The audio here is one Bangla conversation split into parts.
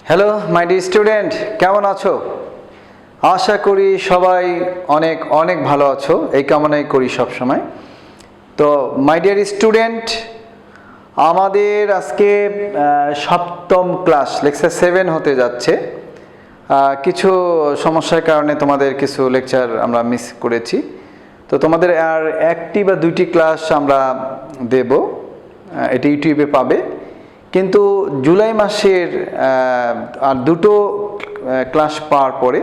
হ্যালো মাই ডিয়ার স্টুডেন্ট, কেমন আছো? আশা করি সবাই অনেক অনেক ভালো আছো, এই কামনাই করি সব সময়। তো মাই ডিয়ার স্টুডেন্ট, আমাদের আজকে সপ্তম ক্লাস লেকচার 7 হতে যাচ্ছে। কিছু সমস্যার কারণে তোমাদের কিছু লেকচার আমরা মিস করেছি। তো তোমাদের আর একটি বা দুইটি ক্লাস আমরা দেব, এটি ইউটিউবে পাবে। কিন্তু জুলাই মাসের আর দুটো ক্লাস পাওয়ার পরে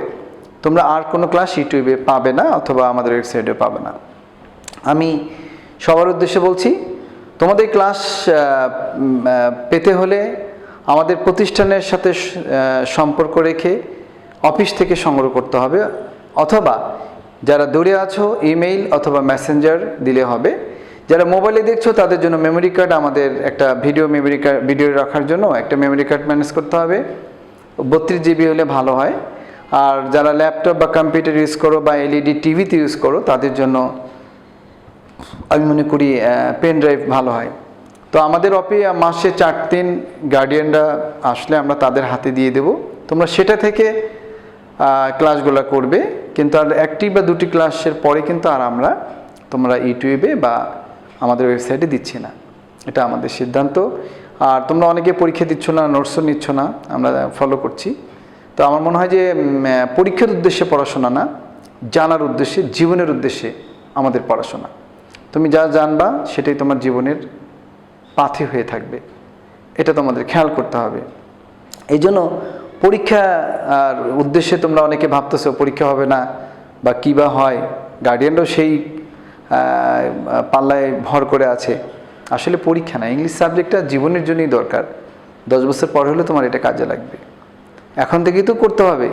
তোমরা আর কোনো ক্লাস ইউটিউবে পাবে না, অথবা আমাদের ওয়েবসাইটে পাবে না। আমি সবার উদ্দেশ্যে বলছি, তোমাদের ক্লাস পেতে হলে আমাদের প্রতিষ্ঠানের সাথে সম্পর্ক রেখে অফিস থেকে সংগ্রহ করতে হবে, অথবা যারা দূরে আছো ইমেইল অথবা মেসেঞ্জার দিলে হবে। যারা মোবাইলে দেখছো তাদের জন্য মেমোরি কার্ড, আমাদের একটা ভিডিও রাখার জন্য একটা মেমোরি কার্ড ম্যানেজ করতে হবে। 32 GB হলে ভালো হয়। আর যারা ল্যাপটপ বা কম্পিউটার ইউজ করো বা এলইডি টিভিতে ইউজ করো তাদের জন্য আমি মনে করি পেন ড্রাইভ ভালো হয়। তো আমাদের মাসে 4 দিন গার্ডিয়ানরা আসলে আমরা তাদের হাতে দিয়ে দেব, তোমরা সেটা থেকে ক্লাসগুলো করবে। কিন্তু আর একটি বা দুটি ক্লাসের পরে কিন্তু আর আমরা তোমরা ইউটিউবে বা আমাদের ওয়েবসাইটে দিচ্ছি না, এটা আমাদের সিদ্ধান্ত। আর তোমরা অনেকে পরীক্ষা দিচ্ছ না, নোটসও নিচ্ছ না, আমরা ফলো করছি। তো আমার মনে হয় যে পরীক্ষার উদ্দেশ্যে পড়াশোনা না, জানার উদ্দেশ্যে, জীবনের উদ্দেশ্যে আমাদের পড়াশোনা। তুমি যা জানবা সেটাই তোমার জীবনের পাথে হয়ে থাকবে, এটা তোমাদের খেয়াল করতে হবে। এই জন্য পরীক্ষা আর উদ্দেশ্যে তোমরা অনেকে ভাবতেছো পরীক্ষা হবে না বা কী বা হয়, গার্ডিয়ানরাও সেই পাল্লায় ভর করে আছে। আসলে পরীক্ষা না, ইংলিশ সাবজেক্টটা জীবনের জন্যই দরকার। 10 বছর পর হলে তোমার এটা কাজে লাগবে, এখন থেকেই তো করতে হবে।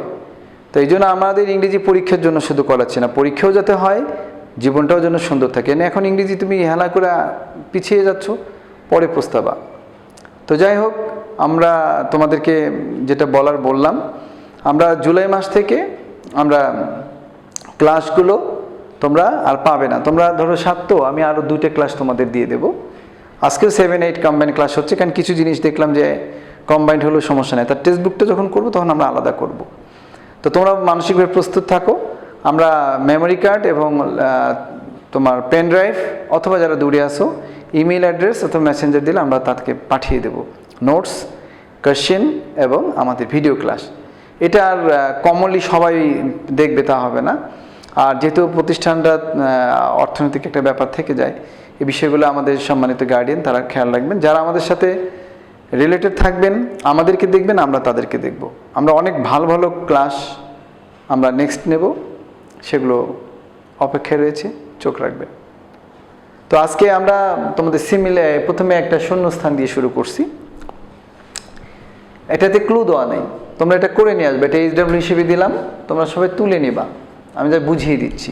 তো এই জন্য আমাদের ইংরেজি পরীক্ষার জন্য শুধু করাচ্ছি না, পরীক্ষাও যাতে হয়, জীবনটাও যেন সুন্দর থাকে। না এখন ইংরেজি তুমি হেলা করে পিছিয়ে যাচ্ছ, পরে পস্তাবা। তো যাই হোক, আমরা তোমাদেরকে যেটা বললাম, আমরা জুলাই মাস থেকে আমরা ক্লাসগুলো তোমরা আর পাবে না। তোমরা ধরো 7, তো আমি আরও 2টা ক্লাস তোমাদের দিয়ে দেবো। আজকেও 7, 8 কম্বাইন্ড ক্লাস হচ্ছে, কারণ কিছু জিনিস দেখলাম যে কম্বাইন্ড হলেও সমস্যা নেই, তার টেক্সট বুকটা যখন করবো তখন আমরা আলাদা করব। তো তোমরা মানসিকভাবে প্রস্তুত থাকো। আমরা মেমোরি কার্ড এবং তোমার পেন ড্রাইভ, অথবা যারা দূরে আসো ইমেল অ্যাড্রেস অথবা মেসেঞ্জার দিলে আমরা তাদেরকে পাঠিয়ে দেব নোটস, কোয়েশ্চেন এবং আমাদের ভিডিও ক্লাস। এটা আর কমনলি সবাই দেখবে তা হবে না। আর যেহেতু প্রতিষ্ঠানটা অর্থনৈতিক একটা ব্যাপার থেকে যায়, এই বিষয়গুলো আমাদের সম্মানিত গার্ডিয়ান তারা খেয়াল রাখবেন। যারা আমাদের সাথে রিলেটেড থাকবেন, আমাদেরকে দেখবেন, আমরা তাদেরকে দেখব। আমরা অনেক ভালো ভালো ক্লাস আমরা নেক্সট নেব, সেগুলো অপেক্ষায় রয়েছে, চোখ রাখবেন। তো আজকে আমরা তোমাদের প্রথমে একটা শূন্যস্থান দিয়ে শুরু করছি। এটাতে ক্লু দেওয়া নেই, তোমরা এটা করে নিয়ে আসবে। এটা HW হিসেবে দিলাম, তোমরা সবাই তুলে নিবা, আমি যা বুঝিয়ে দিচ্ছি।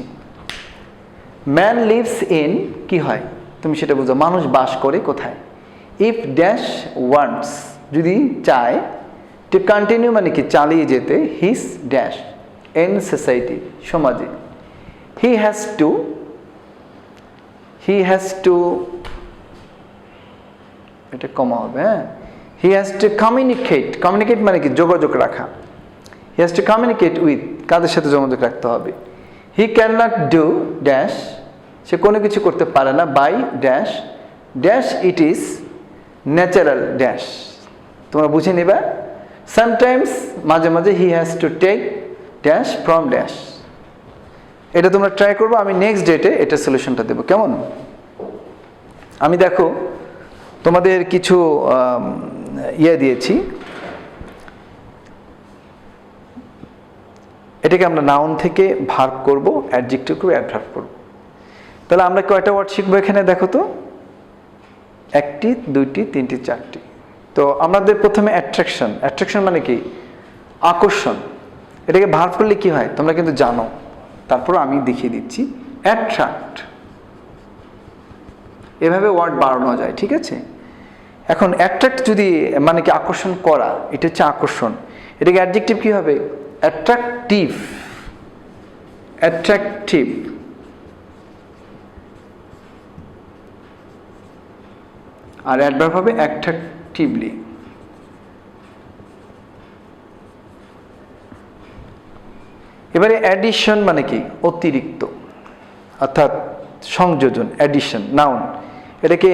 ম্যান লিভস ইন, কি হয় তুমি সেটা বুঝো, মানুষ বাস করে কোথায়। ইফ ড্যাশ ওয়ান্টস, যদি চায়, টু কন্টিনিউ মানে কি চালিয়ে যেতে, হিজ ড্যাশ ইন সোসাইটি, সমাজে, হি হ্যাজ টু এটা কমা হবে, হ্যাঁ। হি হ্যাজ টু কমিউনিকেট মানে কি যোগাযোগ রাখা। He has to communicate with, কাদের সাথে যোগাযোগ রাখতে হবে। He can not do dash, সে কোনো কিছু করতে পারে না, by dash dash it is natural dash, তোমরা বুঝে নিবা। সামটাইমস, মাঝে মাঝে, he has to take dash from dash. এটা তোমরা ট্রাই করবো, আমি নেক্সট ডেটে এটা সলিউশনটা দেবো, কেমন? আমি দেখো তোমাদের কিছু দিয়েছি, এটাকে আমরা নাউন থেকে ভার্ব করব, অ্যাডজেক্টিভ করব, অ্যাডভার্ব করব। তাহলে আমরা কয়টা ওয়ার্ড শিখবো এখানে দেখো তো, 1টি, 2টি, 3টি, 4টি। তো আমাদের প্রথমে অ্যাট্রাকশন মানে কি আকর্ষণ। এটাকে ভার্ব করলে কি হয় তোমরা কিন্তু জানো, তারপর আমি দেখিয়ে দিচ্ছি। অ্যাট্রাক্ট, এভাবে ওয়ার্ড বাড়ানো যায়, ঠিক আছে। এখন অ্যাট্রাক্ট যদি মানে কি আকর্ষণ করা, এটা হচ্ছে আকর্ষণ। এটাকে অ্যাডজেক্টিভ কি হবে, অ্যাট্রাকটিভ। আর অ্যাডভার্ব হবে অ্যাট্রাকটিভলি। এবারে অ্যাডিশন মানে কি? অতিরিক্ত, অর্থাৎ সংযোজন। অ্যাডিশন নাউন, এটাকে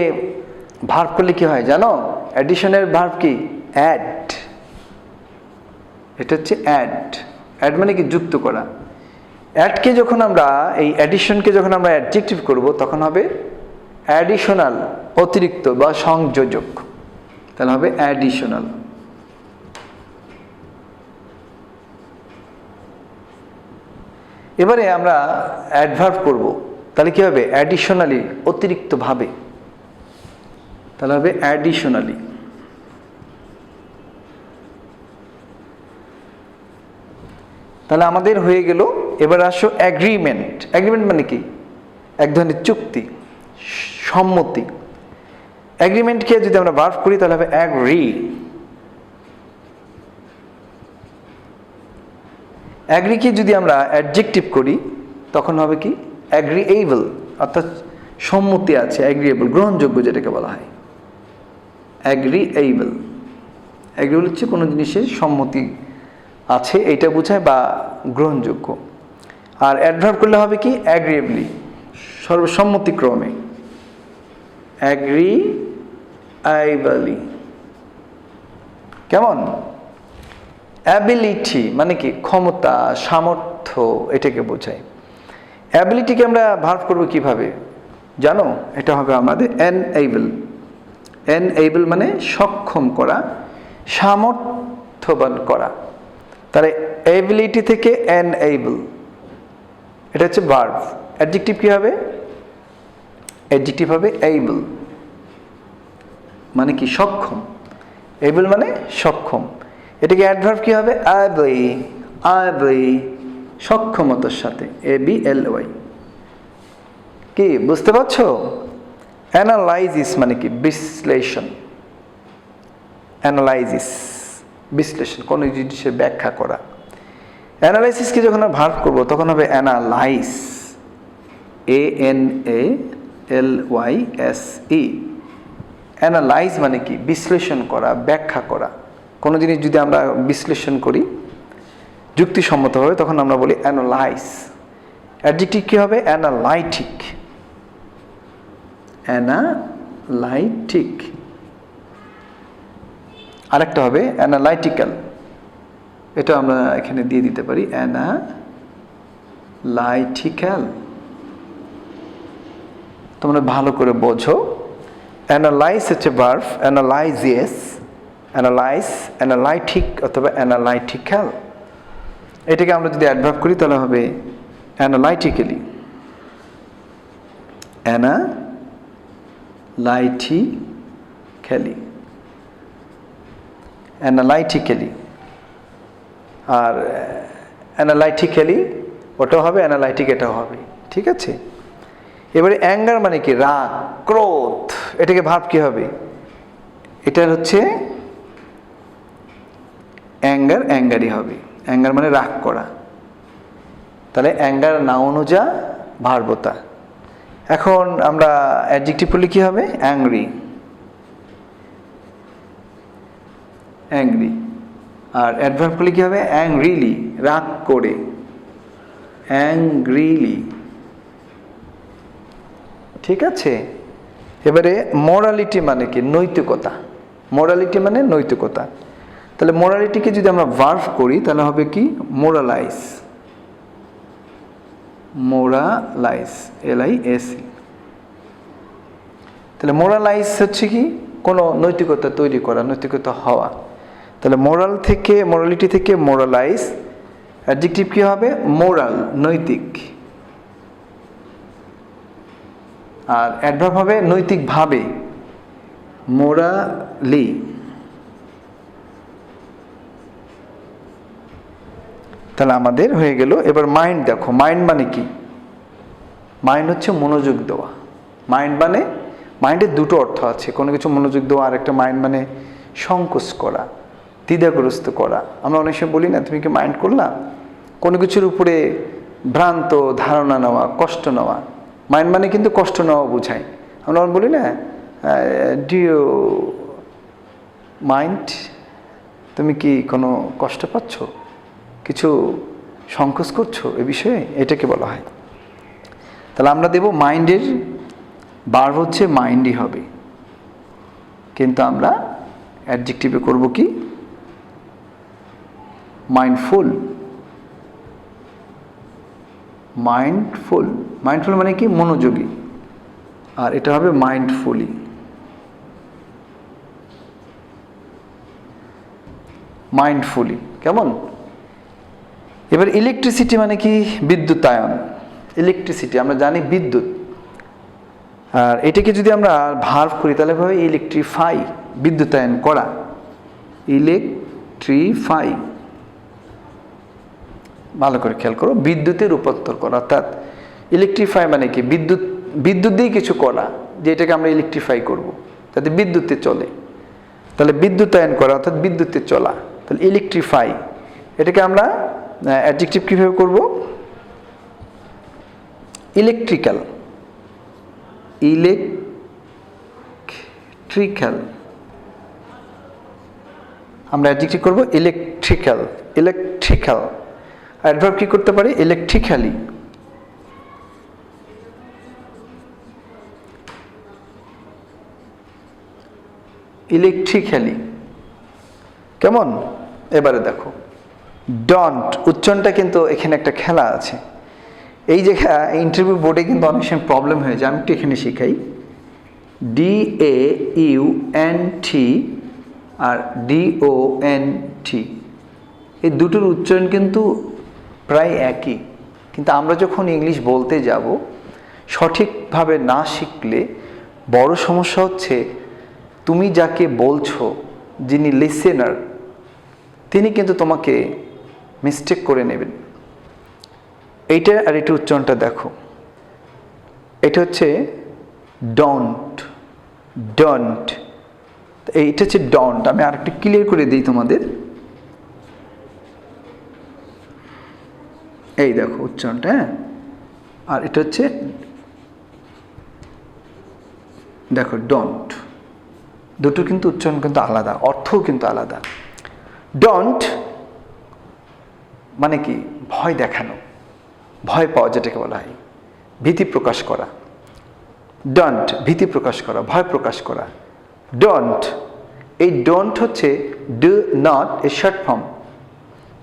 ভার্ব করলে কি হয় জানো? অ্যাডিশনের ভার্ব কি? অ্যাড। এটা হচ্ছে অ্যাড। অ্যাড মানে কি? যুক্ত করা। অ্যাডকে যখন আমরা, এই অ্যাডিশনকে যখন আমরা অ্যাডজেক্টিভ করব, তখন হবে অ্যাডিশনাল, অতিরিক্ত বা সংযোজক। তাহলে হবে অ্যাডিশনাল। এবারে আমরা অ্যাডভার্ব করব, তাহলে কি হবে? অ্যাডিশনালি, অতিরিক্তভাবে। তাহলে হবে অ্যাডিশনালি। তাহলে আমাদের হয়ে গেল। এবার আসো অ্যাগ্রিমেন্ট। অ্যাগ্রিমেন্ট মানে কি? এক ধরনের চুক্তি, সম্মতি। অ্যাগ্রিমেন্টকে যদি আমরা ভার্ব করি তাহলে হবে অ্যাগ্রি। অ্যাগ্রিকে যদি আমরা অ্যাডজেক্টিভ করি তখন হবে কি? অ্যাগ্রিএবল, অর্থাৎ সম্মতি আছে, অ্যাগ্রিএবল, গ্রহণযোগ্য যেটাকে বলা হয় অ্যাগ্রিএবল। অ্যাগ্রিএবল হচ্ছে কোনো জিনিসের সম্মতি আছে এইটা বোঝায়, বা গ্রহণযোগ্য। আর অ্যাডভার্ব করলে হবে কি? অ্যাগ্রিএবলি, সর্বসম্মতিক্রমে, অ্যাগ্রিএবলি। কেমন? অ্যাবিলিটি মানে কি? ক্ষমতা, সামর্থ্য, এটাকে বোঝায়। অ্যাবিলিটিকে আমরা ভার্ব করব কিভাবে জানো? এটা হবে আমাদের এনএবল। এনএবল মানে সক্ষম করা, সামর্থ্যবান করা। তাহলে এবিলিটি থেকে এনএবল, এটা হচ্ছে ভার্ব। অ্যাডজেক্টিভ কি হবে? অ্যাডজেক্টিভ হবে এবল, মানে কি? সক্ষম। এবল মানে সক্ষম। এটাকে অ্যাডভার্ব কি হবে? অ্যাবলি। অ্যাবলি, সক্ষমতার সাথে, ABLY। কি বুঝতে পারছো? অ্যানালাইজিস মানে কি? বিশ্লেষণ। অ্যানালাইজিস, বিশ্লেষণ, কোনো জিনিসের ব্যাখ্যা করা। অ্যানালাইসিসকে যখন আমরা ভার্ব করব তখন হবে অ্যানালাইজ, ANALYSE। অ্যানালাইজ মানে কি? বিশ্লেষণ করা, ব্যাখ্যা করা। কোনো জিনিস যদি আমরা বিশ্লেষণ করি যুক্তিসম্মতভাবে তখন আমরা বলি অ্যানালাইজ। অ্যাডজেক্টিভ কি হবে? অ্যানালাইটিক। অ্যানালাইটিক। আরেকটা হবে অ্যানালাইটিক্যাল। এটা আমরা এখানে দিয়ে দিতে পারি, অ্যানালাইটিক্যাল। তোমরা ভালো করে বোঝো। অ্যানালাইজ হচ্ছে ভার্ব, অ্যানালাইজেস, অ্যানালাইজ, অ্যানালাইটিক অথবা অ্যানালাইটিক্যাল। এটাকে আমরা যদি অ্যাডভার্ব করি তাহলে হবে অ্যানালাইটিক্যালি। Analytically, analytically. আর অ্যানালাইটিক্যালি ওটাও হবে, অ্যানালাইটিক এটাও হবে। ঠিক আছে। এবারে অ্যাঙ্গার মানে কি? রাগ, ক্রোধ। এটাকে ভার্ব কি হবে? এটা হচ্ছে অ্যাঙ্গার, অ্যাঙ্গারই হবে। অ্যাঙ্গার মানে রাগ করা। তাহলে অ্যাঙ্গার নাউনুজা, ভার্বতা। এখন আমরা অ্যাডজেক্টিভ করলে কি হবে? অ্যাংরি। অ্যাংরি। আর অ্যাডভার্ব করলে কি হবে? অ্যাংরিলি, রাগ করে, অ্যাংরিলি। ঠিক আছে। এবারে মোরালিটি মানে কি? নৈতিকতা। মোরালিটি মানে নৈতিকতা। তাহলে মোরালিটিকে যদি আমরা ভার্ব করি তাহলে হবে কি? মোরালাইজ। মোরালাইজ, LISE। তাহলে মোরালাইজ হচ্ছে কি? কোনো নৈতিকতা তৈরি করা, নৈতিকতা হওয়া। তাহলে মোরাল থেকে, মোরালিটি থেকে মোরালাইজ। অ্যাডজেক্টিভ কি হবে? মোরাল, নৈতিক। আর অ্যাডভার্ব হবে নৈতিকভাবে, মোরালি। তাহলে আমাদের হয়ে গেল। এবার মাইন্ড দেখো। মাইন্ড মানে কি? মাইন্ড হচ্ছে মনোযোগ দেওয়া। মাইন্ড মানে, মাইন্ডের দুটো অর্থ আছে। কোনো কিছু মনোযোগ দেওয়া, আর একটা মাইন্ড মানে সংকোচ করা, দ্বিধাগ্রস্ত করা। আমরা অনেক সময় বলি না, তুমি কি মাইন্ড করলা? কোনো কিছুর উপরে ভ্রান্ত ধারণা নেওয়া, কষ্ট নেওয়া। মাইন্ড মানে কিন্তু কষ্ট নেওয়া বোঝায়। আমরা বলি না, ডু ইউ মাইন্ড? তুমি কি কোনো কষ্ট পাচ্ছ? কিছু সংকোচ করছো এ বিষয়ে, এটাকে বলা হয়। তাহলে আমরা দেব মাইন্ডের ভার্ব হচ্ছে মাইন্ডই হবে, কিন্তু আমরা অ্যাডজেক্টিভে করব কি মাইন্ডফুল। মাইন্ডফুল, মাইন্ডফুল মানে কি মনোযোগী, আর এটা হবে মাইন্ডফুলি। মাইন্ডফুলি কেমন? এবার ইলেকট্রিসিটি মানে কি বিদ্যুতায়ন। ইলেকট্রিসিটি আমরা জানি বিদ্যুৎ, আর এটাকে যদি আমরা ভার্ব করি তাহলে হবে ইলেকট্রিফাই, বিদ্যুতায়ন করা। ইলেকট্রিফাই, ভালো করে খেয়াল করো, বিদ্যুতে রূপান্তর করা। অর্থাৎ ইলেকট্রিফাই মানে কি বিদ্যুৎ দিয়ে কিছু করা, যে এটাকে আমরা ইলেকট্রিফাই করব যাতে বিদ্যুতে চলে। তাহলে বিদ্যুতায়ন করা অর্থাৎ বিদ্যুতে চলা, তাহলে ইলেকট্রিফাই। এটাকে আমরা অ্যাডজেক্টিভ কিভাবে করব? ইলেকট্রিক্যাল। ইলেকট্রিক্যাল, আমরা অ্যাডজেক্টিভ করব ইলেকট্রিক্যাল। ইলেকট্রিক্যাল অ্যাডভার্ব কি করতে পারি? ইলেকট্রিক্যালি। ইলেকট্রিক্যালি কেমন? এবারে দেখো ডন্ট, উচ্চারণটা কিন্তু এখানে একটা খেলা আছে। এই যে ইন্টারভিউ বোর্ডে কিন্তু অনেক সময় প্রবলেম হয়ে যায়। আমি একটু এখানে শিখাই। DAUNT আর DONT, এই দুটোর উচ্চারণ কিন্তু প্রায় একই, কিন্তু আমরা যখন ইংলিশ বলতে যাব সঠিকভাবে না শিখলে বড় সমস্যা হচ্ছে তুমি যাকে বলছো, যিনি লিসেনার, তিনি কিন্তু তোমাকে মিস্টেক করে নেবেন। এইটা আর এটা উচ্চারণটা দেখো, এটা হচ্ছে ডন্ট। ডন্ট, এইটা হচ্ছে ডন্ট। আমি আরেকটু ক্লিয়ার করে দিই তোমাদের। এই দেখো উচ্চারণটা, হ্যাঁ, আর এটা হচ্ছে দেখো ডন্ট। দুটো কিন্তু উচ্চারণ কিন্তু আলাদা, অর্থও কিন্তু আলাদা। ডন্ট মানে কি ভয় দেখানো, ভয় পাওয়া, যেটাকে বলা হয় ভীতি প্রকাশ করা। ডন্ট ভীতি প্রকাশ করা, ভয় প্রকাশ করা। ডন্ট, এই ডন্ট হচ্ছে ডু নট এর শর্ট ফর্ম।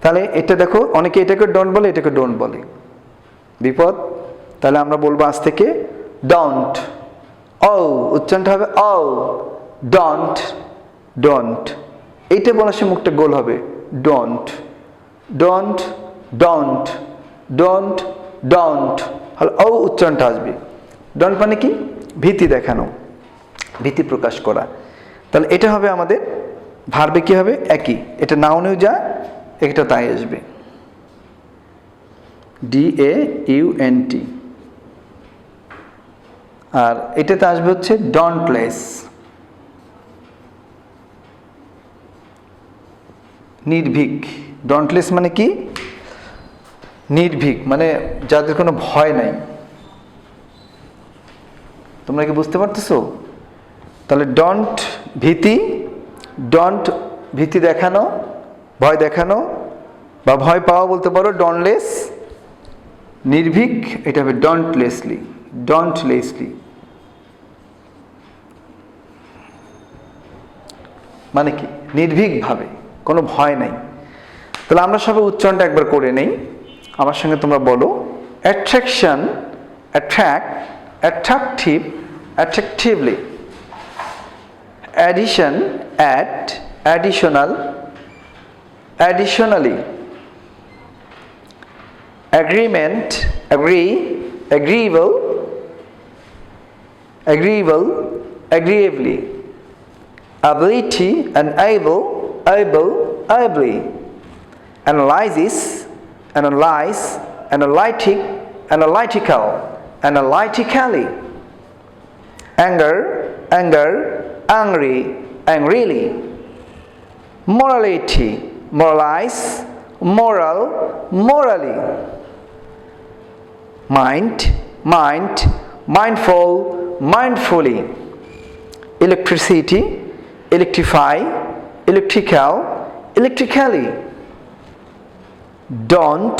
তাহলে এটা দেখো অনেকে এটাকে ডন্ট বলে, এটাকে ডোন্ট বলে, বিপদ। তাহলে আমরা বলবো আজ থেকে ডন্ট। ও উচ্চারণটা হবে ও, ডন্ট। ডন্ট, এইটা বলার সময় মুখটা গোল হবে। Don't, don't, don't, don't, don't, হলো ও উচ্চারণটা আসবে। ডন্ট মানে কি ভীতি দেখানো, ভীতি প্রকাশ করা। তাহলে এটা হবে আমাদের ভার্বে কি হবে? একই। এটা নাউনেও যা, এটা তাই আসবে, DAUNT। আর এটাতে আসবে হচ্ছে ডন্টলেস, নির্ভীক। ডন্টলেস মানে কি নির্ভীক, মানে যাদের কোনো ভয় নাই। তোমরা কি বুঝতে পারতেছো? তাহলে ডন্ট ভীতি, ডন্ট ভীতি দেখানো, ভয় দেখানো বা ভয় পাওয়া বলতে পারো। ডন্টলেস নির্ভীক, এটা হবে ডন্টলেসলি। ডন্টলেসলি মানে কি নির্ভীকভাবে, কোনো ভয় নাই। তাহলে আমরা সবাই উচ্চারণটা একবার করে নেই, আমার সঙ্গে তোমরা বলো। Attraction, attract, attractive, attractively. Addition, at, additional, additionally. Agreement, agree, agreeable, agreeable, agreeably. ability, enable, able, ably. Analysis, analyze, analytic, analytical, analytically. Anger, anger, angry, angrily. Morality, moralize, moral, morally. Mind, mind, mindful, mindfully. Electricity, electrify, electrical, electrically. Don't,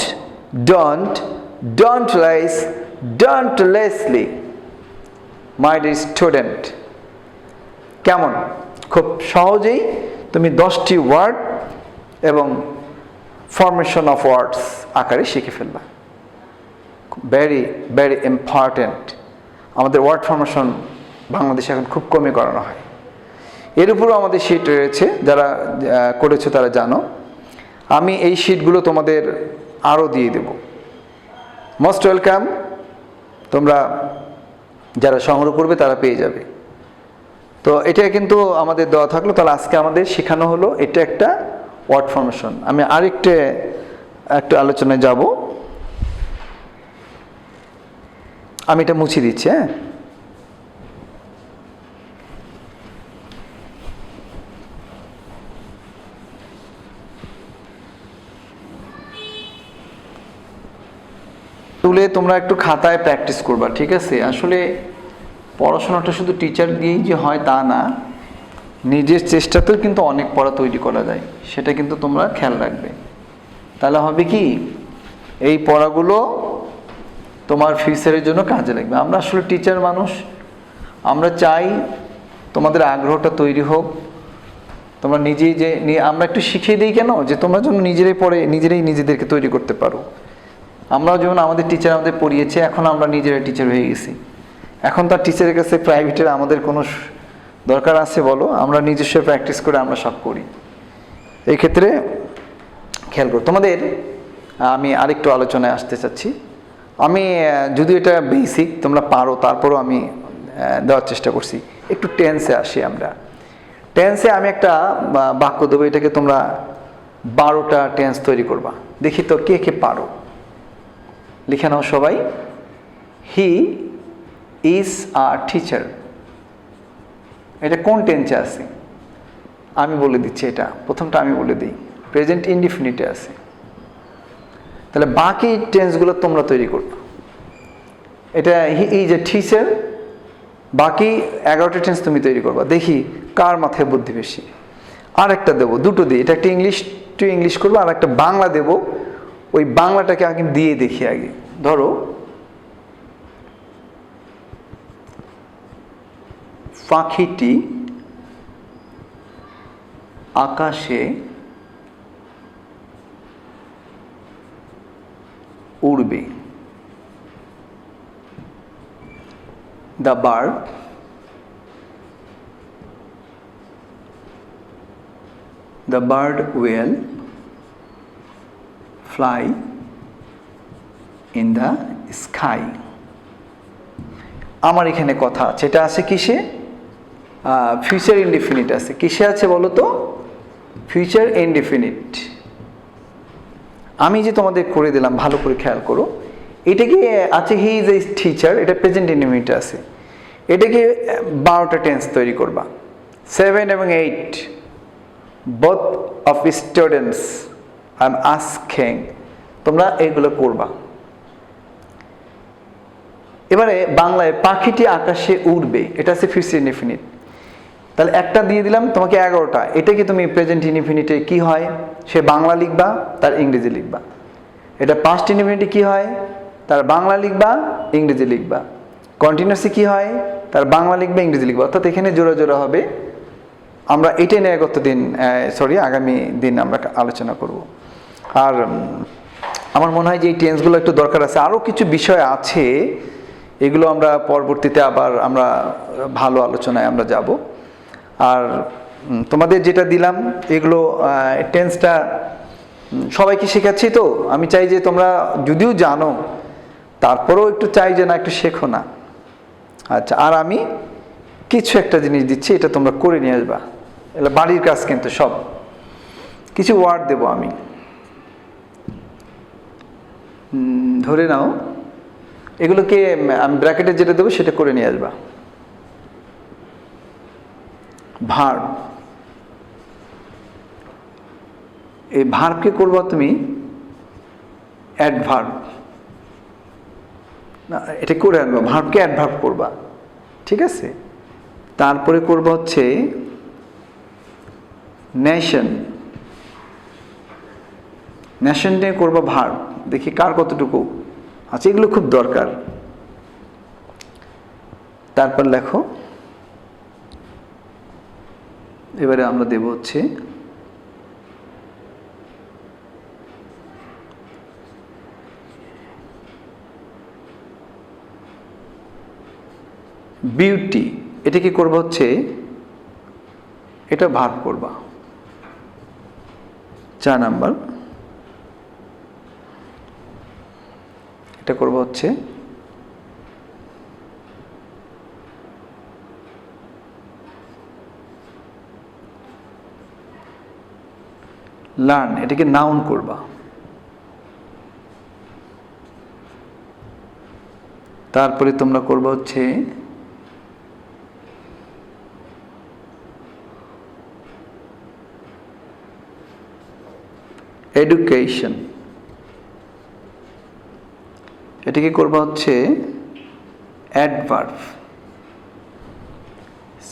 don't less, don't lessly. My dear student, কেমন? খুব সহজেই তুমি 10টি ওয়ার্ড এবং ফরমেশন অফ ওয়ার্ডস আকারে শিখে ফেলবা। Very very important. আমাদের ওয়ার্ড ফরমেশন বাংলাদেশে এখন খুব কমই করানো হয়। এর উপরও আমাদের শিট রয়েছে, যারা করেছো তারা জানো। আমি এই শিটগুলো তোমাদের আরও দিয়ে দেব। Most welcome. তোমরা যারা সংগ্রহ করবে তারা পেয়ে যাবে। তো এটা কিন্তু আমাদের দেওয়া থাকলো। তাহলে আজকে আমাদের শেখানো হলো এটা একটা ওয়ার্ড ফরমেশন। আমি একটু আলোচনায় যাব। আমি এটা মুছে দিচ্ছি। হ্যাঁ, তুলে তোমরা একটু খাতায় প্র্যাকটিস করবা, ঠিক আছে? আসলে পড়াশোনাটা শুধু টিচার দিয়েই যে হয় তা না, নিজের চেষ্টাতেও কিন্তু অনেক পড়া তৈরি করা যায়, সেটা কিন্তু তোমরা খেয়াল রাখবে। তাহলে হবে কি, এই পড়াগুলো তোমার ফিউচারের জন্য কাজে লাগবে। আমরা আসলে টিচার মানুষ, আমরা চাই তোমাদের আগ্রহটা তৈরি হোক। তোমরা নিজেই আমরা একটু শিখিয়ে দিই কেন, যে তোমরা যেন নিজেরাই পড়ে নিজেদেরকে তৈরি করতে পারো। আমরাও যেমন আমাদের টিচার আমাদের পড়িয়েছে, এখন আমরা নিজেরাই টিচার হয়ে গেছি। এখন তার টিচারের কাছে প্রাইভেটের আমাদের কোনো দরকার আছে বলো? আমরা নিজস্ব প্র্যাকটিস করে আমরা সব করি। এই ক্ষেত্রে খেয়াল করো। তোমাদের আমি আরেকটু আলোচনায় আসতে চাচ্ছি। আমি যদিও এটা বেসিক তোমরা পারো, তারপরও আমি দেওয়ার চেষ্টা করছি। একটু টেন্সে আসি আমরা। টেন্সে আমি একটা বাক্য দেবো, এটাকে তোমরা 12টা টেন্স তৈরি করবা। দেখি তো কে কে পারো। লিখে নাও সবাই। হি ইজ আ টিচার, এটা কোন টেন্সে আছে আমি বলে দিচ্ছি। এটা প্রথমটা আমি বলে দিই, প্রেজেন্ট ইনডিফিনিটে আছে। তাহলে বাকি টেন্সগুলো তোমরা তৈরি করবে। এটা হি ইজ এ টিচার, বাকি 11টা টেন্স তুমি তৈরি করবা। দেখি কার মাথায় বুদ্ধি বেশি। আর একটা দেবো, দুটো দিই। এটা একটা ইংলিশ টু ইংলিশ করবো, আর একটা বাংলা দেবো। ওই বাংলাটাকে আগে দিয়ে দেখি। আগে ধরো, পাখিটি আকাশে উড়বে। The bird will fly in the sky. আমার এখানে কথা আছে, এটা আছে কিসে? ফিউচার ইনডিফিনিট আছে। কিসে আছে বলো তো? Future indefinite. আমি যে তোমাদের করে দিলাম, ভালো করে খেয়াল করো। এটাকে আছে হি ইজ এ টিচার, এটা প্রেজেন্ট ইনডিফিনিট আছে। এটাকে 12টা টেন্স তৈরি করবা। 7 এবং 8 both of students I am asking, তোমরা এইগুলো করবা। এবারে বাংলায় পাখিটি আকাশে উড়বে, এটা আছে ফিউচার ইনডিফিনিট। তাহলে একটা দিয়ে দিলাম তোমাকে 11টা। এটা কি তুমি প্রেজেন্ট ইনডিফিনিটে কি হয় সে বাংলা লিখবা, তার ইংরেজি লিখবা। এটা পাস্ট ইনডিফিনিটে কি হয়, তার বাংলা লিখবা, ইংরেজি লিখবা। কন্টিনিউয়াসে কি হয়, তার বাংলা লিখবা, ইংরেজি লিখবা। অর্থাৎ এখানে জোড়া জোড়া হবে। আমরা এটাই নিয়ে আগামী দিন আমরা আলোচনা করব। আর আমার মনে হয় যে এই টেন্সগুলো একটু দরকার আছে। আরও কিছু বিষয় আছে, এগুলো আমরা পরবর্তীতে আবার আমরা ভালো আলোচনায় আমরা যাব। আর তোমাদের যেটা দিলাম এগুলো টেন্সটা সবাইকে শেখাচ্ছি। তো আমি চাই যে তোমরা যদিও জানো, তারপরেও একটু চাই যে না, একটু শেখো না। আচ্ছা, আর আমি কিছু একটা জিনিস দিচ্ছি, এটা তোমরা করে নিয়ে আসবা। এটা বাড়ির কাজ, কিন্তু সব কিছু ওয়ার্ড দেব আমি। ধরে নাও এগুলোকে আমি ব্র্যাকেটে যেটা দেবো সেটা করে নিয়ে আসবা। ভার্ব, এই ভার্বকে করবা তুমি অ্যাডভার্ব। না, এটা করে আনবা, ভার্বকে অ্যাডভার্ব করবা, ঠিক আছে? তারপরে করবা হচ্ছে নেশন। নেশন নিয়ে করবা ভার্ব, দেখি কার কতটুকু আচ্ছা, এগুলো খুব দরকার। তারপর লেখো, এবারে আমরা দেব হচ্ছে বিউটি। এটা কি করবো হচ্ছে, এটা ভার্ব করবা 4 নাম্বার। এটা করবো হচ্ছে লার্ন, এটাকে নাউন করবা। তারপরে তোমরা করবা হচ্ছে এডুকেশন, এটাকে করবা হচ্ছে অ্যাডভার্ব।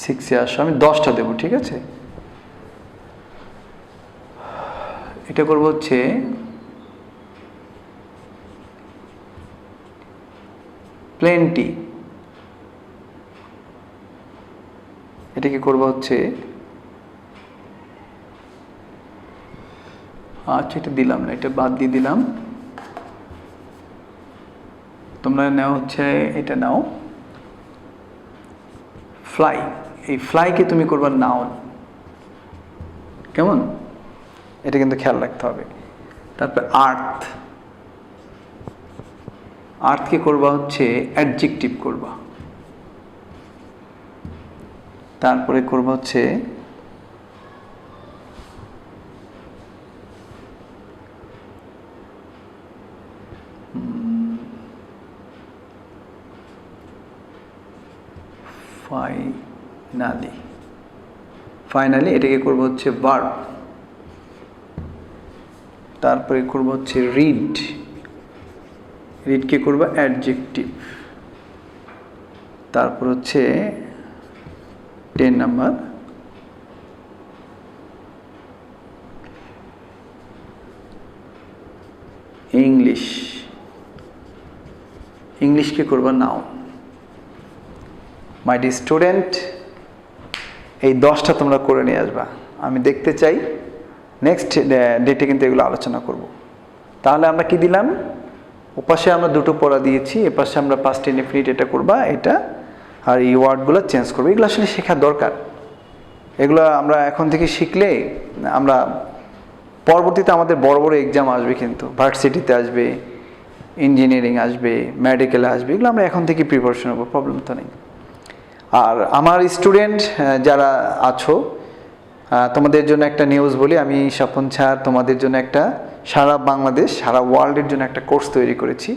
6-এ আসো, আমি 10টা দেবো, ঠিক আছে। এটা করবো হচ্ছে প্লেন্টি, এটাকে করবো হচ্ছে আচ্ছা, এটা দিলাম না, এটা বাদ দিয়ে দিলাম। তোমরা নাও হচ্ছে, এটা নাও ফ্লাই, এই ফ্লাইকে তুমি করবা নাউন, কেমন? এটা কিন্তু খেয়াল রাখতে হবে। তারপর আর্থ, আর্থকে করবা হচ্ছে অ্যাডজেক্টিভ করবা। তারপরে করবা হচ্ছে ফাইনালি, ফাইনালি এটাকে করবো হচ্ছে ভার্ব। তারপরে করবো হচ্ছে রিড, রিডকে করবো অ্যাডজেক্টিভ। তারপর হচ্ছে 10 নাম্বার ইংলিশ, ইংলিশকে করবা নাউন। মাই ডিয়ার স্টুডেন্ট, এই 10টা তোমরা করে নিয়ে আসবা, আমি দেখতে চাই। নেক্সট ডেটে কিন্তু এগুলো আলোচনা করব। তাহলে আমরা কি দিলাম, ওপাশে আমরা দুটো পড়া দিয়েছি, এপাশে আমরা পাস্ট ইনডেফিনিট এটা করবা, এটা আর এই ওয়ার্ডগুলো চেঞ্জ করবো। এগুলো আসলে শেখা দরকার, এগুলো আমরা এখন থেকে শিখলে আমরা পরবর্তীতে আমাদের বড় বড় এক্সাম আসবে, কিন্তু ভার্সিটিতে আসবে, ইঞ্জিনিয়ারিং আসবে, মেডিকেলে আসবে, এগুলো আমরা এখন থেকে প্রিপারেশন নেবো, প্রবলেম তো নেই। আর আমার স্টুডেন্ট যারা আছো, তোমাদের জন্য একটা নিউজ বলি, আমি স্বপন স্যার তোমাদের জন্য একটা সারা বাংলাদেশ, সারা ওয়ার্ল্ডের জন্য একটা কোর্স তৈরি করেছি,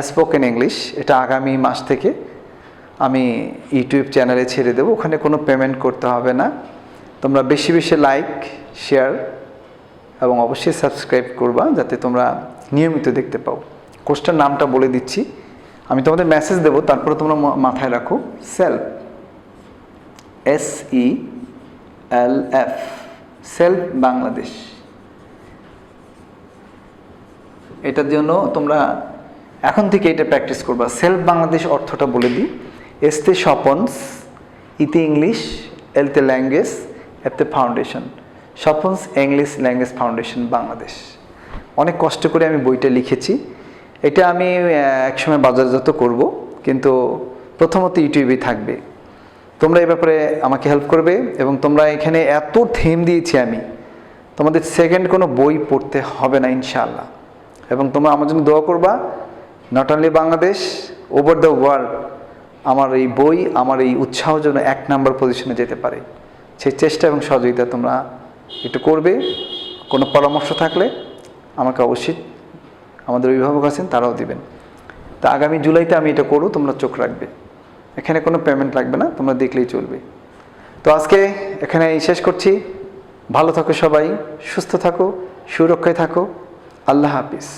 স্পোকেন ইংলিশ। এটা আগামী মাস থেকে আমি ইউটিউব চ্যানেলে ছেড়ে দেবো, ওখানে কোনো পেমেন্ট করতে হবে না। তোমরা বেশি বেশি লাইক, শেয়ার এবং অবশ্যই সাবস্ক্রাইব করবা, যাতে তোমরা নিয়মিত দেখতে পাও। কোর্সটার নামটা বলে দিচ্ছি, আমি তোমাদের মেসেজ দেবো, তারপরে তোমরা মাথায় রাখো, সেলফ, SELF, সেলফ বাংলাদেশ। এটার জন্য তোমরা এখন থেকে এটা প্র্যাকটিস করবা। সেলফ বাংলাদেশ অর্থটা বলে দিই, এসতে স্বপনস, ইতে ইংলিশ, এলতে ল্যাঙ্গুয়েজ, এতে Foundation, Swapnos English Language Foundation Bangladesh. অনেক কষ্ট করে আমি বইটা লিখেছি, এটা আমি একসময় বাজারজাত করব, কিন্তু প্রথমত ইউটিউবে থাকবে। তোমরা এই ব্যাপারে আমাকে হেল্প করবে, এবং তোমরা এখানে এত থিম দিয়েছি আমি, তোমাদের সেকেন্ড কোনো বই পড়তে হবে না ইনশাআল্লাহ। এবং তোমরা আমার জন্য দোয়া করবা, not only Bangladesh, over the world আমার এই বই, আমার এই উৎসাহ যেন 1 নাম্বার পজিশনে যেতে পারে, সেই চেষ্টা এবং সহযোগিতা তোমরা একটু করবে। কোনো পরামর্শ থাকলে আমাকে অবশ্যই, আমাদের অভিভাবক আছেন তারাও দিবেন। তা আগামী জুলাইতে আমি এটা করব, তোমরা চোখ রাখবে, এখানে কোনো পেমেন্ট লাগবে না, তোমরা দেখলেই চলবে। তো আজকে এখানে শেষ করছি। ভালো থাকো সবাই, সুস্থ থাকো, সুরক্ষায় থাকো, আল্লাহ হাফিজ।